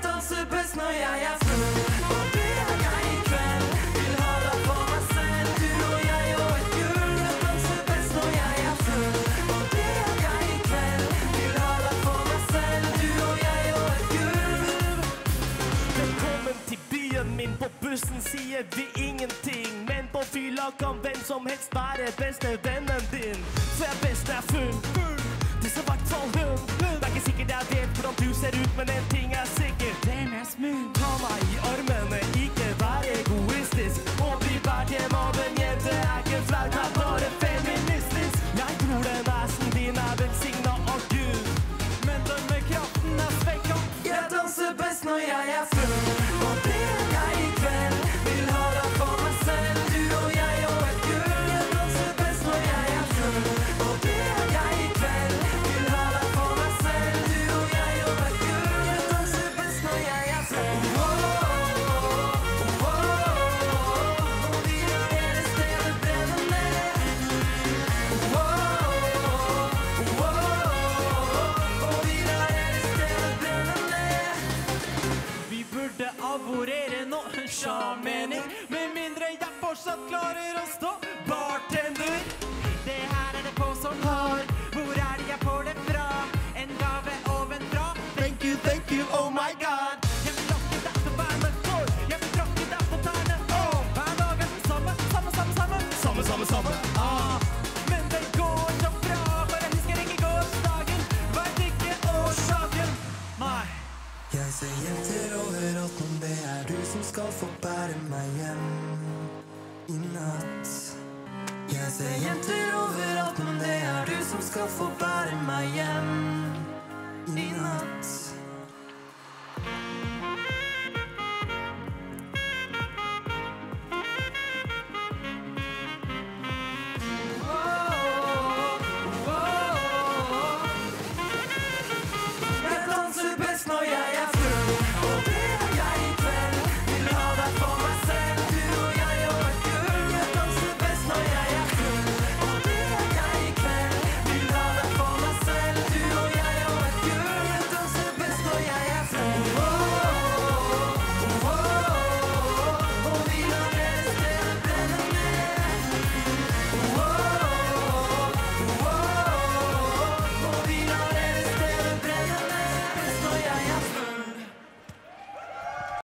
danser best når jeg er full. Og det er jeg i kveld. Vil ha deg for meg selv. Du og jeg og et gull. Jeg danser best når jeg er full. Og det er jeg i kveld. Vil ha deg for meg selv. Du og jeg og et gull. Velkommen til byen min. På bussen sier vi ingenting, men på fylla kan hvem som helst være beste vennen din. For jeg best er full. Det er så hvert fall hun. Det er ikke sikkert jeg vet hvordan du ser ut, men en ting er sikkert. Den er smooth. Ta meg i armene, ikke være egoistisk. Og bli bært hjem av en jente er ikke flaut, er bare feministisk. Jeg tror den assen din er velsignet av Gud, men den med kraften er svekket. Jeg danser best når jeg er full. Og det er jeg i kveld. Vil ha deg for meg selv. Du og jeg og et gull. Jeg danser best når jeg er full. Og det er jeg i kveld. Vil ha deg for meg selv. Du og jeg og et gull. Jeg danser best når jeg er full. Og vi lar hele stedet brenne ned. Og vi lar hele stedet brenne ned. Vi burde aborere nå, sjamener. Med mindre jeg fortsatt klarer å stå bartender. Det her er det på som har. Hvor er det jeg får det fra? En gave ovenfra. Thank you, oh my god. Jeg vil lokke deg til å være med for. Jeg vil tråkke deg på tærne. Hver dag er den samme. Men det går så bra, for jeg husker ikke gårsdagen. Vet ikke årsaken. Nei. Jeg ser jenter overalt, men det er du som skal få bære meg hjem i natt. Jeg ser jenter overalt, men det er du som skal få bære meg hjem i natt.